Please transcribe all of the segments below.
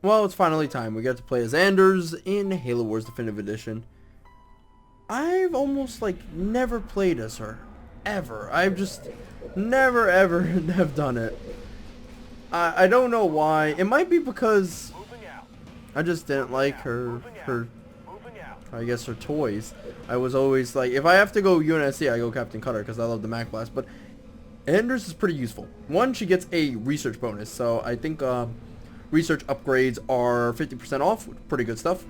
well, it's finally time. We get to play as Anders in Halo Wars Definitive Edition. I've almost, like, never played as her. Ever. I've just never, ever have done it. I don't know why. It might be because I just didn't like her, I guess, her toys. I was always, like, if I have to go UNSC, I go Captain Cutter because I love the Mac Blast. But Anders is pretty useful. One, she gets a research bonus. So I think, research upgrades are 50% off. Pretty good stuff.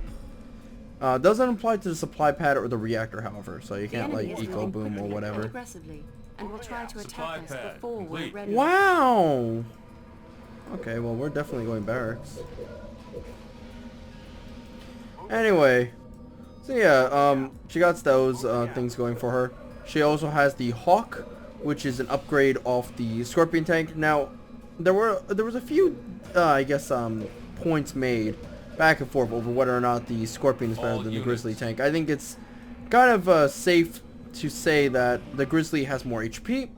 Doesn't apply to the supply pad or the reactor, however. So you can't, like, eco boom or whatever. And will try to attack us before we're ready. Wow! Okay, well, we're definitely going barracks. Anyway. So yeah, she got those things going for her. She also has the Hawk, which is an upgrade off the Scorpion tank. Now, there was a few, I guess, points made back and forth over whether or not the Scorpion is better than the Grizzly tank. I think it's kind of safe to say that the Grizzly has more HP.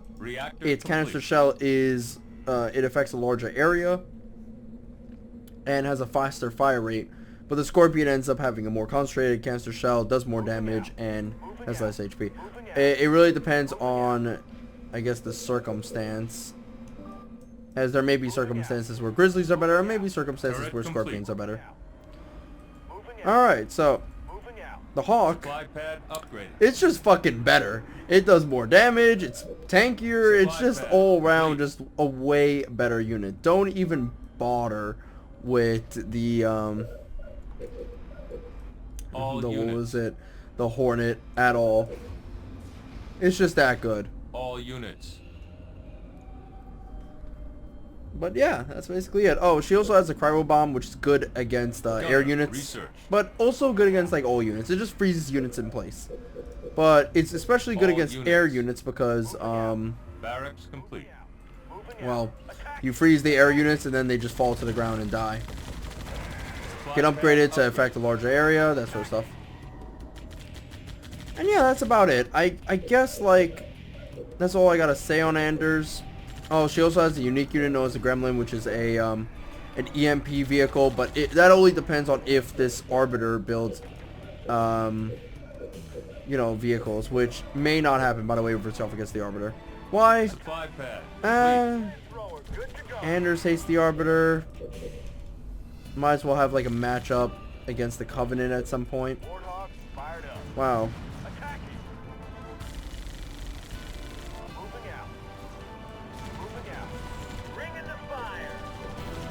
Its canister shell is, it affects a larger area and has a faster fire rate. But the Scorpion ends up having a more concentrated canister shell, does more damage, and has less HP. It really depends on, I guess, the circumstance. As there may be circumstances where Grizzlies are better, or maybe circumstances where Scorpions are better. Alright, so the Hawk, it's just fucking better. It does more damage, it's tankier, it's just all around just a way better unit. Don't even bother with the what was it? The Hornet at all. It's just that good. All units. But yeah, that's basically it. Oh, she also has a cryo bomb, which is good against air units, but also good against like all units. It just freezes units in place. But it's especially good against air units because barracks complete. Well, you freeze the air units and then they just fall to the ground and die. Get upgraded to affect a larger area, that sort of stuff. And yeah, that's about it. I guess, like, that's all I gotta say on Anders. Oh, she also has a unique unit known as the Gremlin, which is a an EMP vehicle, but that only depends on if this Arbiter builds, you know, vehicles, which may not happen, by the way, with herself against the Arbiter. Why? Anders hates the Arbiter. Might as well have like a matchup against the Covenant at some point. Wow.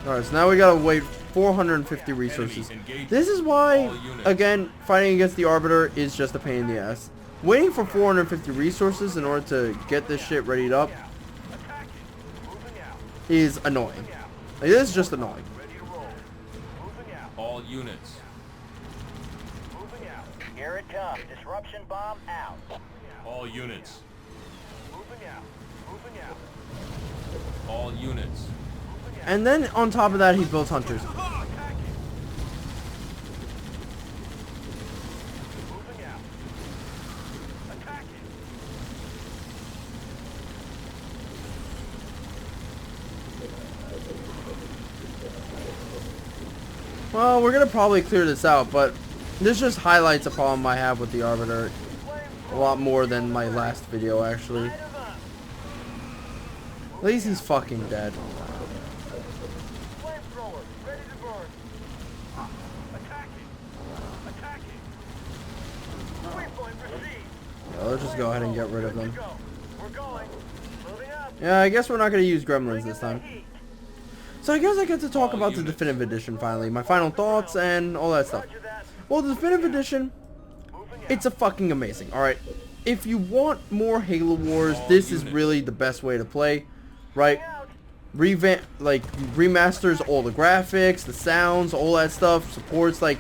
Alright, so now we gotta wait 450 resources. This is why, again, fighting against the Arbiter is just a pain in the ass. Waiting for 450 resources in order to get this shit readied up is annoying. Like, this is just annoying. All units. Here it comes. Disruption bomb out. All units. All units. And then on top of that, he builds hunters. Well, we're gonna probably clear this out, but this just highlights a problem I have with the Arbiter a lot more than my last video, actually. At least he's fucking dead. Yeah, let's just go ahead and get rid of them. Yeah, I guess we're not gonna use Gremlins this time. So I guess I get to talk about the Definitive Edition finally. My final thoughts and all that stuff. Well, the Definitive Edition, it's a fucking amazing. Alright, if you want more Halo Wars, this is really the best way to play. Right? Revamp, like, remasters all the graphics, the sounds, all that stuff. Supports, like,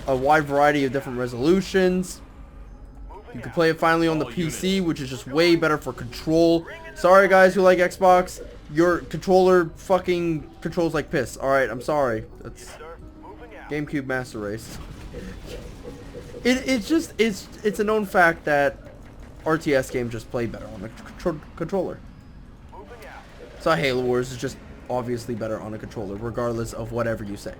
a wide variety of different resolutions. You can play it finally on the PC, which is just way better for control. Sorry guys who like Xbox, your controller fucking controls like piss. Alright, I'm sorry. That's GameCube Master Race. It's a known fact that RTS games just play better on a controller. So Halo Wars is just obviously better on a controller, regardless of whatever you say.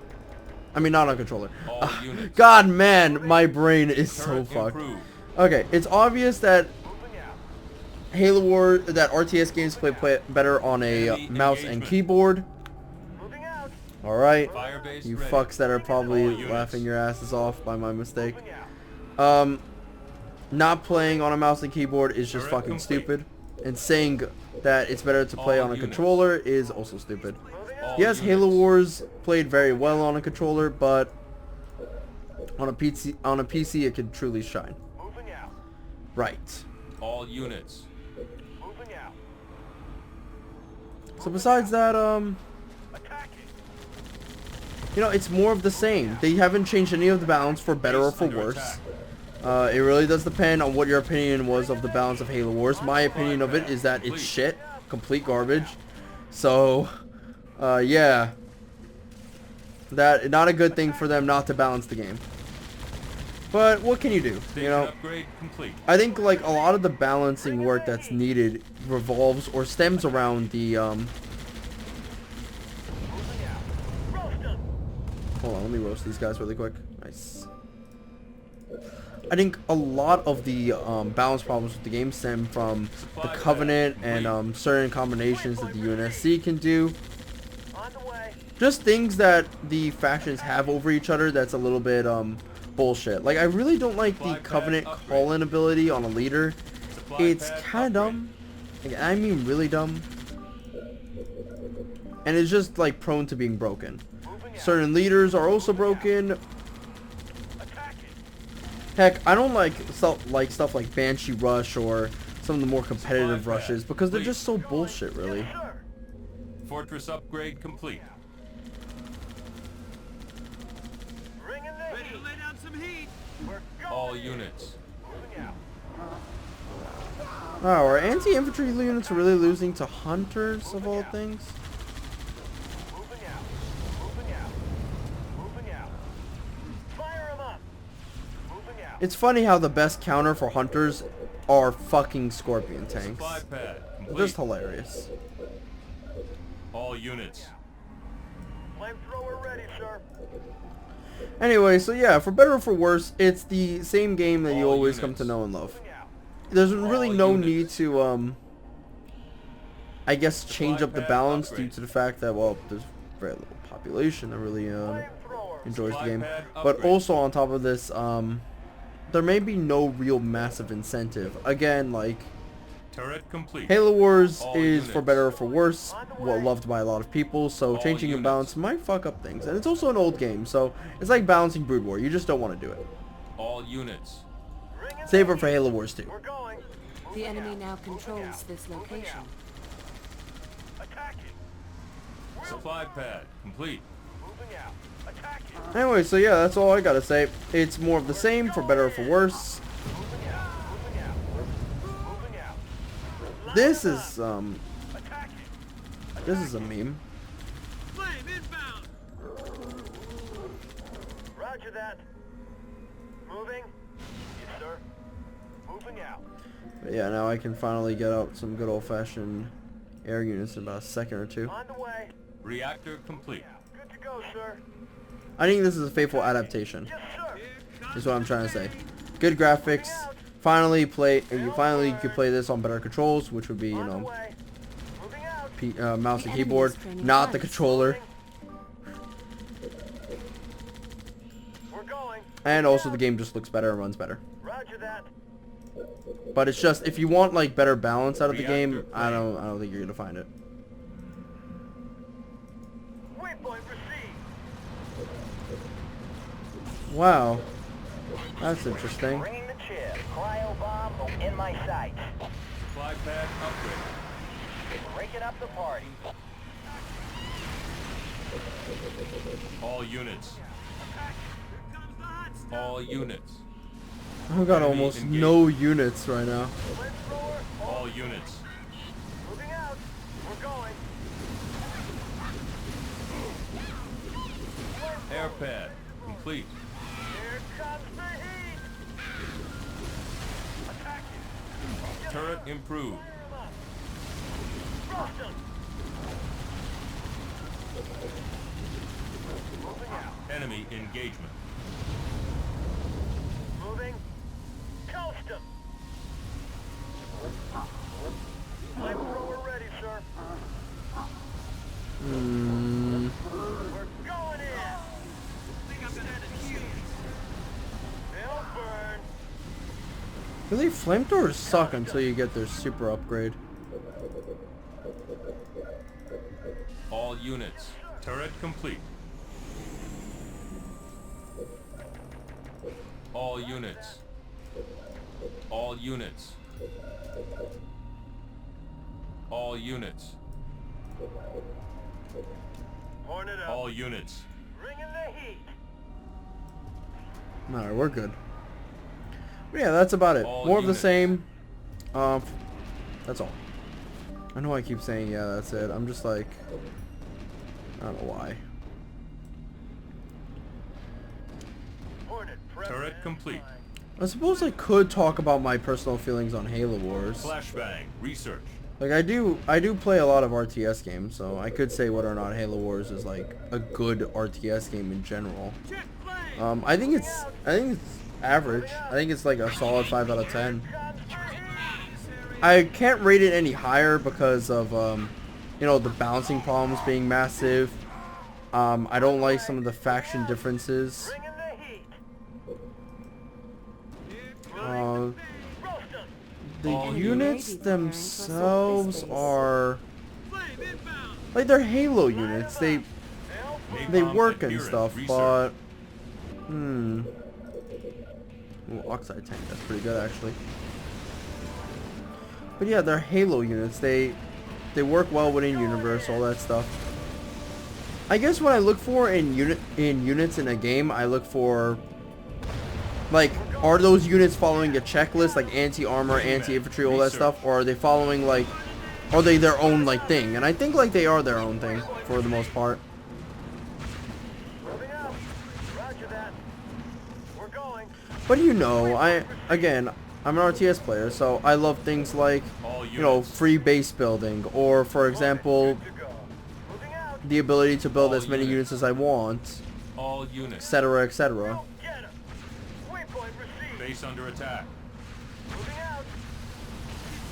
I mean, not on a controller. All units. God, man, my brain is so Turret fucked. improved. Okay, it's obvious that that RTS games play better on a Enemy mouse and engagement. keyboard. Moving out. All right, Firebase you ready. fucks that are probably All units. laughing your asses off by my mistake. Moving out. Not playing on a mouse and keyboard is just Turret fucking complete. stupid, and saying that it's better to play All on a units. controller is also stupid. Moving All out. Yes, units. Halo Wars played very well on a controller, but on a PC it could truly shine. Moving out. Right. All units. Moving out. So besides that, Attacking. you know, it's more of the same. They haven't changed any of the balance for better or Base for under worse. attack. It really does depend on what your opinion was of the balance of Halo Wars. My opinion of it is that it's shit, complete garbage. So, yeah, that not a good thing for them not to balance the game. But what can you do? You Station know, upgrade complete. I think like a lot of the balancing work that's needed revolves or stems around the Moving out. Roast 'em. Hold on, let me roast these guys really quick. Nice. I think a lot of the balance problems with the game stem from the Covenant and certain combinations that the UNSC can do. On the way. Just things that the factions have over each other that's a little bit bullshit. Like, I really don't like the Covenant call-in ability on a leader. Supply It's pad kind of upgrade. dumb. Like, I mean really dumb. And it's just like prone to being broken. Moving out. Certain leaders are also broken. Attacking. Heck, I don't like stuff like Banshee Rush or some of the more competitive Supply pad rushes because they're complete. just so bullshit, really. Yes, sir. Fortress upgrade complete. Bringing the Ready to heat. lay down some heat. We're going. All units. Moving out. Wow, are anti-infantry units really losing to hunters of all things? Moving out. Moving out. Moving out. Fire 'em up. Moving out. It's funny how the best counter for hunters are fucking Scorpion tanks. Supply pad They're complete. just hilarious. All units. Flamethrower ready, sir. Anyway, so yeah, for better or for worse, it's the same game that you All always come units. to know and love. Moving out. There's really All no units. need to, I guess, change up the pad balance due upgrade. to the fact that, well, there's very little population that really, Flamethrower. enjoys the Supply game. pad But upgrade. also on top of this, there may be no real massive incentive. Again, like, Turret complete. Halo Wars All is, for units. better or for worse, well loved by a lot of people, so All changing the units. balance might fuck up things. And it's also an old game, so it's like balancing Brood War. You just don't want to do it. All units. Bringing Save the it for heat. Halo Wars 2. We're going. The Moving enemy out. now Moving controls out. this Moving location. out. Attacking. Supply pad complete. Moving out. Attacking. Anyway, so yeah, that's all I gotta say. It's more of the same, for better or for worse. Moving out. Moving out. Moving out. This is, Attacking. this is a meme. Flame inbound. Roger that. Moving. Yes, sir. Moving out. But yeah, now I can finally get out some good old-fashioned air units in about a second or two. On the way. Reactor complete. Good to go, sir. I think this is a faithful adaptation, Yes, sir. is what I'm trying to say. Good graphics. Finally you could play this on better controls, which would be, you On the know, way. Moving out. mouse The and enemy keyboard, is training not the twice. controller. We're going. And also the game just looks better and runs better. Roger that. But it's just, if you want like better balance out of the game, Reactor I don't think you're gonna find it. Waypoint received. Wow, that's interesting. Bringing the chip. Cryo bomb in my sights. Supply pad upgrade. Breaking up the party. All units. All units. I've got Enemy almost engaged. no units right now. Flamethrower. All units. Moving out. We're going. Air pad complete. Here comes the heat. Attacking. Turret improved. Roast 'em. Enemy engagement. Moving. Coast him. Flamethrower ready, sir. Hmm. We're going in. Think I'm gonna have a chance. They'll burn. Really, flamethrowers suck until you get their super upgrade. All units. Turret complete. All units. All units. All units. Horn it up. All units. Bringing the heat. Alright, we're good. But yeah, that's about it. All More of the units. same. That's all. I know I keep saying yeah, that's it. I'm just like, I don't know why. Hornet prep Turret and complete. flying. I suppose I could talk about my personal feelings on Halo Wars. Flashbang. Research. Like I do play a lot of RTS games, so I could say whether or not Halo Wars is like a good RTS game in general. Check flame. I think it's average. I think it's like a solid 5 out of 10. I can't rate it any higher because of you know, the balancing problems being massive. I don't like some of the faction differences. Bringing the heat. Uh, the All units units. themselves are Flame inbound. like they're Halo units. They Napalm work and adherent. stuff, Research. but Ooh, oxide tank. That's pretty good actually. But yeah, they're Halo units. They work well within universe, all that stuff. I guess what I look for in units in a game, I look for like, are those units following a checklist like anti-armor, anti-infantry, all that stuff, or are they following like, are they their own like thing? And I think like they are their own thing for the most part. Moving out. Roger that. We're going. But you know, I'm an RTS player, so I love things like, All you know, units. free base building, or for example, Good to go. Moving out. the ability to build All as many units units. as I want, All units. etc., etc. Get him. Waypoint received. Base under attack. Moving out.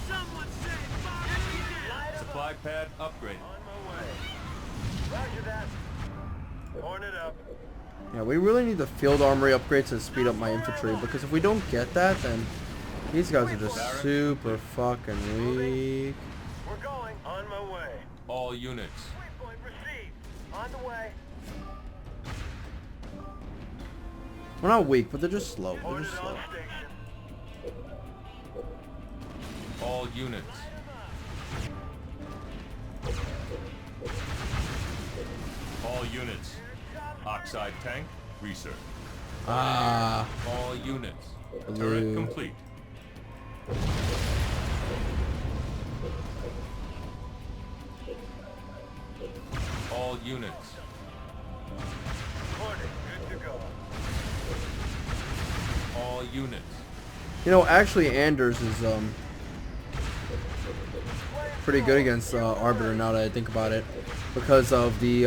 Someone say fire. Light 'em up. Supply pad upgraded. On my way. Roger that. Horn it up. Yeah, we really need the field armory upgrade to speed up my infantry, because if we don't get that, then these guys are just super fucking weak. We're going. On my way. All units. Waypoint received. On the way. We're not weak, but they're just slow. They're Hornet just slow. on station. All units. All units. Oxide tank. Research. Ah, All units. Blue. Turret complete. All units. Hornet, good to go. All units. you know, actually, Anders is pretty good against Arbiter now that I think about it, because of the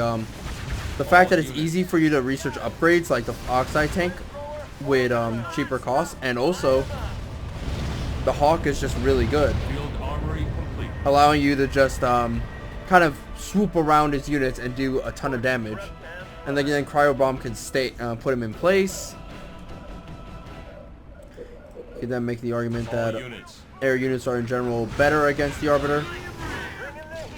fact that it's easy for you to research upgrades like the Oxide tank with cheaper costs, and also the Hawk is just really good, Field armory complete. allowing you to just kind of swoop around his units and do a ton of damage, and then Cryo Bomb can put him in place. You can then make the argument All that units. air units are in general better against the Arbiter,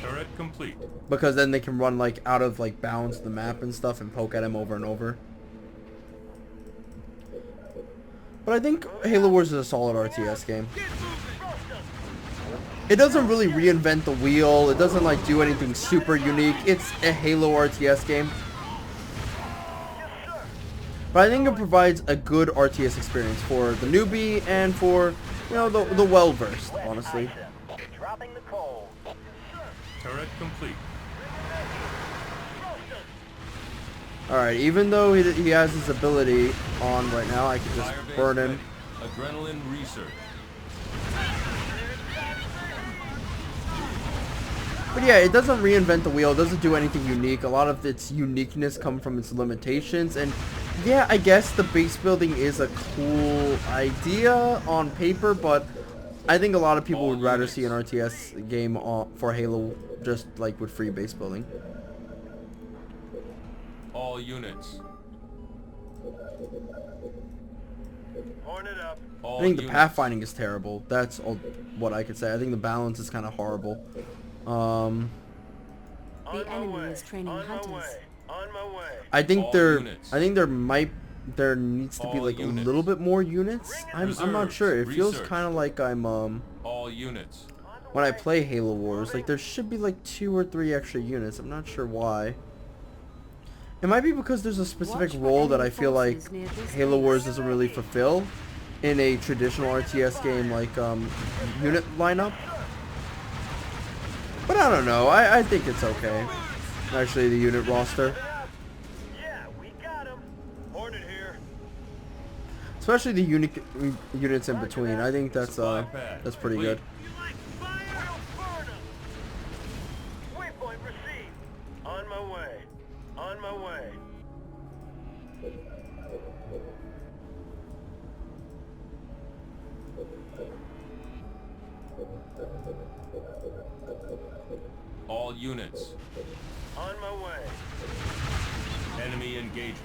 Turret complete. because then they can run like out of like bounds the map and stuff and poke at him over and over. But I think Halo Wars is a solid RTS game. Get moving. It doesn't really reinvent the wheel. It doesn't like do anything super unique. It's a Halo RTS game. But I think it provides a good RTS experience for the newbie and for, you know, the well-versed, honestly. Dropping the coal. Turret complete. Alright, even though he has his ability on right now, I can just Firebase burn him. ready. Adrenaline research. But yeah, it doesn't reinvent the wheel. It doesn't do anything unique. A lot of its uniqueness comes from its limitations. And yeah, I guess the base building is a cool idea on paper, but I think a lot of people would rather see an RTS game for Halo just like with free base building. All units. Horn it up. All I think the units. pathfinding is terrible. That's all what I could say. I think the balance is kind of horrible. The On my enemy way. is training On my hunters. way. On my way. I think All there units. there needs to be All like a units. little bit more units. I'm not Reserves. sure. It feels Research. kind of like I'm All units. when I play Halo Wars, like there should be like 2 or 3 extra units. I'm not sure why. It might be because there's a specific Watch for role that I enemy feel like forces near this Halo base. Wars doesn't really fulfill in a traditional RTS game like unit lineup. But I don't know. I think it's okay. Actually, the unit roster, Yeah, we got him. Hornet here. especially the units in between, I think that's Supply pad pretty complete. good. You like fire? We'll burn him. Waypoint received. On my way. On my way. All units. On my way. Enemy engagement.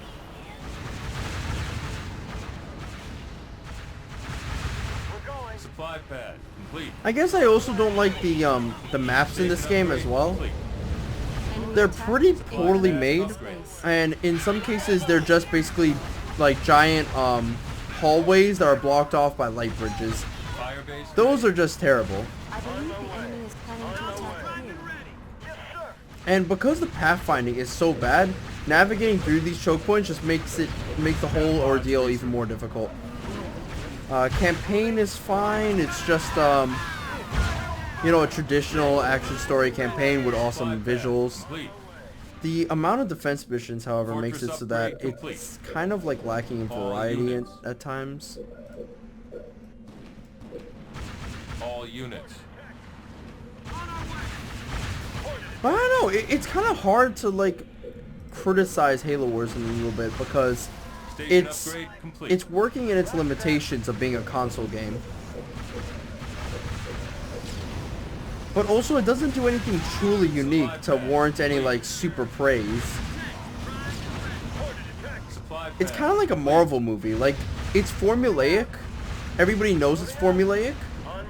We're going. Supply pad complete. I guess I also don't like the maps in this game as well. Complete. Enemy They're attackers pretty in poorly this made, base. and in some cases they're just basically like giant hallways that are blocked off by light bridges. Firebase. Those are just terrible. I believe the enemy is planning to attack here. Yes, sir. And because the pathfinding is so bad, navigating through these choke points just makes the whole ordeal even more difficult. Campaign is fine. It's just you know, a traditional action story campaign with awesome visuals. Complete. The amount of defense missions, however, makes it Fortress so that upgrade complete. it's kind of like lacking in All variety units. at times. All units. But I don't know, it's kind of hard to like criticize Halo Wars in a little bit because Station it's upgrade complete. it's working in its limitations of being a console game. But also it doesn't do anything truly unique to warrant any like super praise. Supply It's pad kind of like a Marvel movie. Like, it's formulaic. Everybody knows it's formulaic.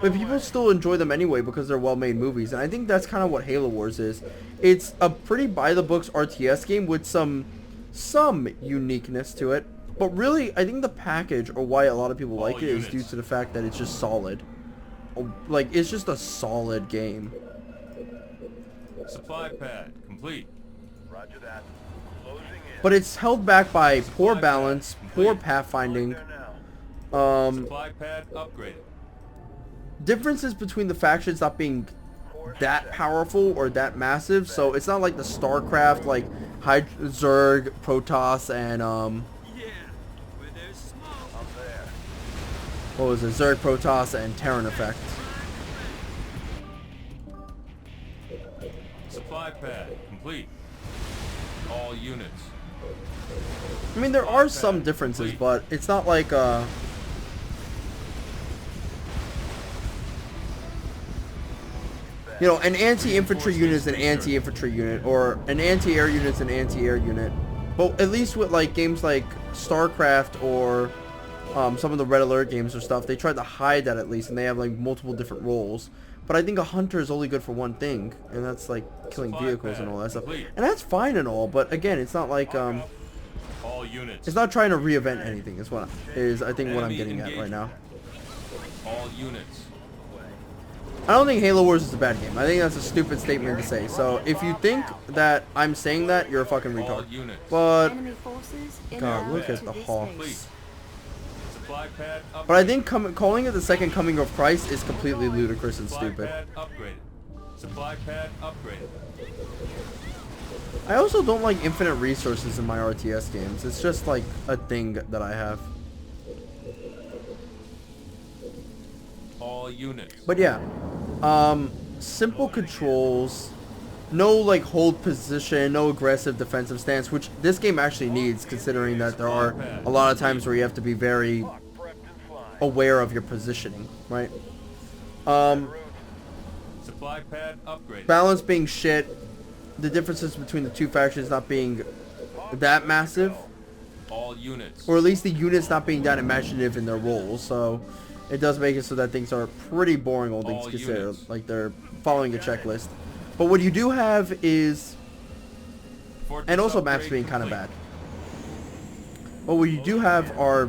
But people still enjoy them anyway because they're well-made movies. And I think that's kind of what Halo Wars is. It's a pretty by-the-books RTS game with some uniqueness to it. But really, I think the package, or why a lot of people like it, is due to the fact that it's just solid. Like, it's just a solid game. Supply pad complete. Roger that. Closing in. But it's held back by poor balance, poor pathfinding, There now. Supply pad upgraded. differences between the factions not being that powerful or that massive, so it's not like the StarCraft like Zerg, Protoss, and Yeah. Where there's smoke. I'm there. what was it, Zerg, Protoss, and Terran Effect. Supply pad complete. All units. I mean, there are some differences, but it's not like you know, an anti-infantry unit is an anti-infantry unit, or an anti-air unit is an anti-air unit. But at least with like games like StarCraft or some of the Red Alert games or stuff, they try to hide that at least, and they have like multiple different roles. But I think a hunter is only good for one thing, and that's like killing vehicles and all that stuff. And that's fine and all, but again, it's not like All units. it's not trying to reinvent anything. Is what I think what I'm getting at right now. All units. I don't think Halo Wars is a bad game. I think that's a stupid statement to say. So if you think that I'm saying that, you're a fucking All retard. units. But Enemy forces in God, and look out at to the this Hawks. base. Supply pad upgraded. But I think calling it the second coming of Christ is completely ludicrous and Supply stupid. pad upgraded. Supply pad upgraded. I also don't like infinite resources in my RTS games. It's just like a thing that I have. All units. But yeah, simple controls, no like hold position, no aggressive defensive stance, which this game actually needs, considering that there are a lot of times where you have to be very Lock prepped and flying. aware of your positioning, right? Supply pad upgraded. Balance being shit, the differences between the two factions not being that massive, All units. or at least the units not being that imaginative in their roles, so it does make it so that things are pretty boring, all things All considered, units. like they're following a checklist. But what you do have is, Fortress and also maps upgrade being kind of complete. bad. But what you do have are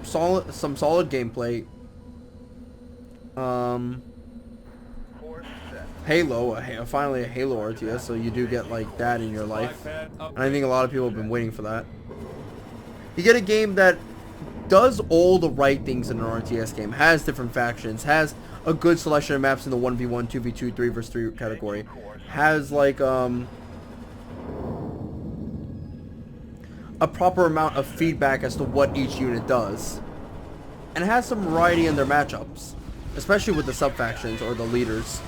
some solid gameplay. Course set. Halo, finally a Halo RTS, so you do get like that in your life. Supply pad And I think a lot of people have been waiting for that. You get a game that does all the right things in an RTS game, has different factions, has a good selection of maps in the 1v1, 2v2, 3 vs 3 category, has like a proper amount of feedback as to what each unit does, and has some variety in their matchups, especially with the sub-factions or the leaders.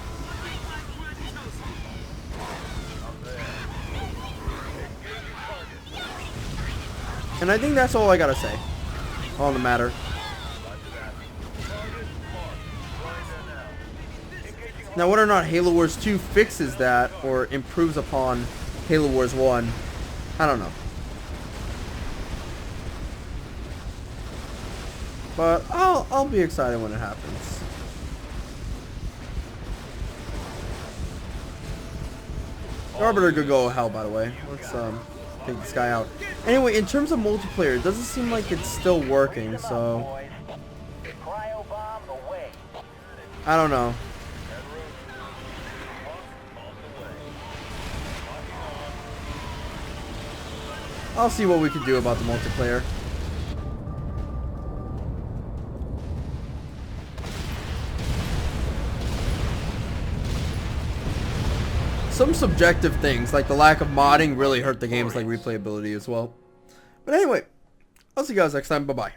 And I think that's all I gotta say on the matter. Now, whether or not Halo Wars 2 fixes that or improves upon Halo Wars 1, I don't know. But I'll be excited when it happens. The Arbiter could go to hell, by the way. Let's take this guy out. Anyway, in terms of multiplayer, it doesn't seem like it's still working, so Boys. Cryo bomb away. I don't know. I'll see what we can do about the multiplayer. Some subjective things, like the lack of modding, really hurt the game's like replayability as well. But anyway, I'll see you guys next time. Bye-bye.